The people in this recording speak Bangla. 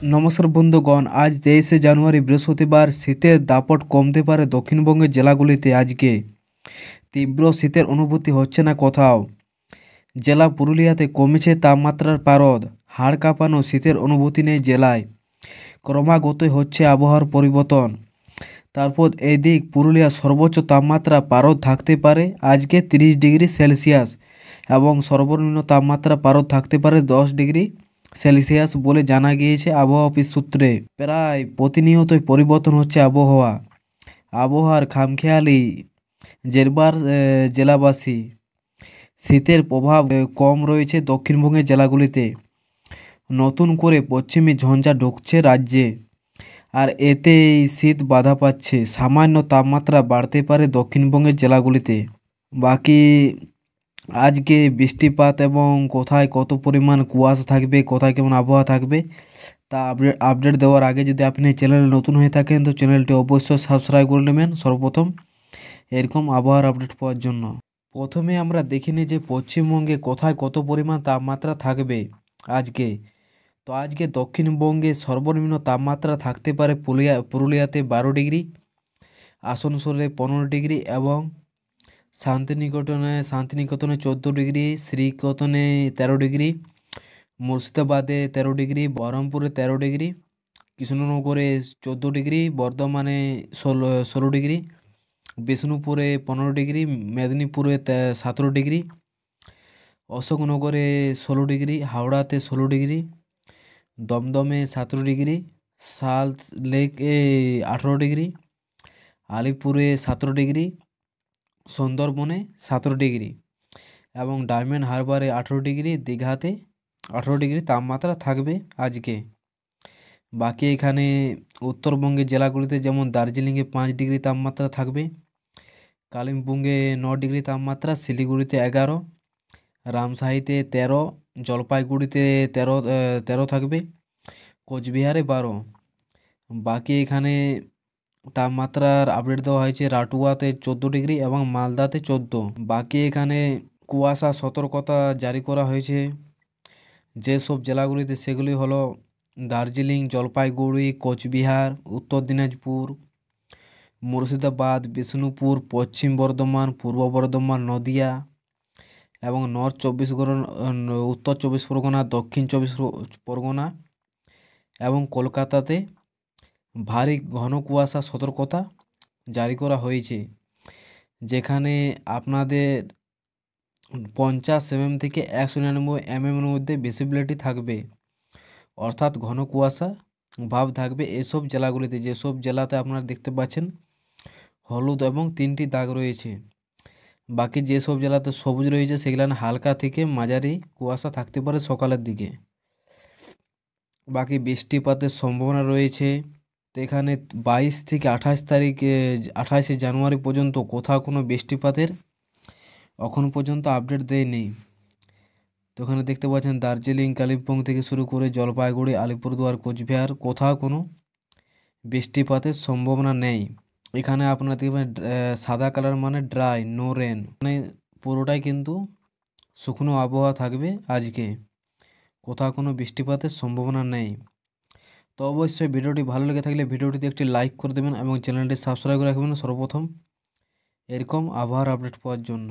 নমস্কার বন্ধুগণ, আজ 23শে জানুয়ারি বৃহস্পতিবার। শীতের দাপট কমতে পারে দক্ষিণবঙ্গের জেলাগুলিতে। আজকে তীব্র শীতের অনুভূতি হচ্ছে না কোথাও। জেলা পুরুলিয়াতে কমেছে তাপমাত্রার পারদ। হাড় কাঁপানো শীতের অনুভূতি নেই জেলায়। ক্রমাগতই হচ্ছে আবহাওয়ার পরিবর্তন। তারপর এদিক পুরুলিয়ার সর্বোচ্চ তাপমাত্রা পারদ থাকতে পারে আজকে 30 ডিগ্রি সেলসিয়াস এবং সর্বনিম্ন তাপমাত্রা পারদ থাকতে পারে 10 ডিগ্রি সেলসিয়াস বলে জানা গিয়েছে আবহাওয়া অফিস সূত্রে। প্রায় প্রতিনিয়তই পরিবর্তন হচ্ছে আবহাওয়ার খামখেয়ালি জেরবার জেলাবাসী। শীতের প্রভাব কম রয়েছে দক্ষিণবঙ্গের জেলাগুলিতে। নতুন করে পশ্চিমী ঝঞ্ঝা ঢুকছে রাজ্যে, আর এতেই শীত বাধা পাচ্ছে। সামান্য তাপমাত্রা বাড়তে পারে দক্ষিণবঙ্গের জেলাগুলিতে। বাকি আজকে বৃষ্টিপাত এবং কোথায় কত পরিমাণ কুয়াশা থাকবে, কোথায় কেমন আবহাওয়া থাকবে তা আপডেট দেওয়ার আগে যদি আপনি চ্যানেলে নতুন হয়ে থাকেন তো চ্যানেলটি অবশ্যই সাবস্ক্রাইব করে নেবেন সর্বপ্রথম এরকম আবহাওয়ার আপডেট পাওয়ার জন্য। প্রথমে আমরা দেখে নিই যে পশ্চিমবঙ্গে কোথায় কত পরিমাণ তাপমাত্রা থাকবে আজকে। তো আজকে দক্ষিণবঙ্গে সর্বনিম্ন তাপমাত্রা থাকতে পারে পুরুলিয়াতে 12 ডিগ্রি, আসানসোলে 15 ডিগ্রি এবং শান্তিনিকেতনে 14 ডিগ্রি, শ্রীকতনে 13 ডিগ্রি, মুর্শিদাবাদে 13 ডিগ্রি, বহরমপুরে 13 ডিগ্রি, কৃষ্ণনগরে 14 ডিগ্রি, বর্ধমানে 16 ডিগ্রি, বিষ্ণুপুরে 15 ডিগ্রি, মেদিনীপুরে 17 ডিগ্রি, অশোকনগরে 16 ডিগ্রি, হাওড়াতে 16 ডিগ্রি, দমদমে 17 ডিগ্রি, সাল্ট লেকে 18 ডিগ্রি, আলিপুরে 17 ডিগ্রি, সুন্দরবনে 17 ডিগ্রি এবং ডায়মন্ড হারবারে 18 ডিগ্রি, দীঘাতে 18 ডিগ্রি তাপমাত্রা থাকবে আজকে। বাকি এখানে উত্তরবঙ্গের জেলাগুলিতে যেমন দার্জিলিংয়ে 5 ডিগ্রি তাপমাত্রা থাকবে, কালিম্পংয়ে 9 ডিগ্রি তাপমাত্রা, শিলিগুড়িতে 11, রামশাহীতে 13, জলপাইগুড়িতে 13 থাকবে, কোচবিহারে 12। বাকি এখানে তাপমাত্রার আপডেট দেওয়া হয়েছে রাটুয়াতে 14 ডিগ্রি এবং মালদাতে 14। বাকি এখানে কুয়াশা সতর্কতা জারি করা হয়েছে যেসব জেলাগুলিতে, সেগুলি হলো দার্জিলিং, জলপাইগুড়ি, কোচবিহার, উত্তর দিনাজপুর, মুর্শিদাবাদ, বিষ্ণুপুর, পশ্চিম বর্ধমান, পূর্ব বর্ধমান, নদিয়া এবং উত্তর 24 পরগনা, দক্ষিণ 24 পরগনা এবং কলকাতাতে ভারী ঘন কুয়াশা সতর্কতা জারি করা হয়েছে, যেখানে আপনাদের 50 mm থেকে 199 mm মধ্যে ভিজিবিলিটি থাকবে, অর্থাৎ ঘন কুয়াশা ভাব থাকবে এসব জেলাগুলিতে। যেসব জেলাতে আপনারা দেখতে পাচ্ছেন হলুদ এবং 3টি দাগ রয়েছে। বাকি যেসব জেলাতে সবুজ রয়েছে সেগুলো হালকা থেকে মাঝারি কুয়াশা থাকতে পারে সকালের দিকে। বাকি বৃষ্টিপাতের সম্ভাবনা রয়েছে। তো এখানে 22 থেকে 28 জানুয়ারি পর্যন্ত কোথাও কোনো বৃষ্টিপাতের এখন পর্যন্ত আপডেট দেয়নি। তো এখানে দেখতে পাচ্ছেন দার্জিলিং, কালিম্পং থেকে শুরু করে জলপাইগুড়ি, আলিপুরদুয়ার, কোচবিহার কোথাও কোনো বৃষ্টিপাতের সম্ভাবনা নেই। এখানে আপনারা দেখবেন সাদা কালার মানে ড্রাই, নো রেন, মানে পুরোটাই কিন্তু শুকনো আবহাওয়া থাকবে আজকে, কোথাও কোনো বৃষ্টিপাতের সম্ভাবনা নেই। তো অবশ্যই ভিডিওটি ভালো লেগে থাকলে ভিডিওটিতে একটি লাইক করে দেবেন এবং চ্যানেলটি সাবস্ক্রাইব করে রাখবেন সর্বপ্রথম এরকম আবহাওয়ার আপডেট পাওয়ার জন্য।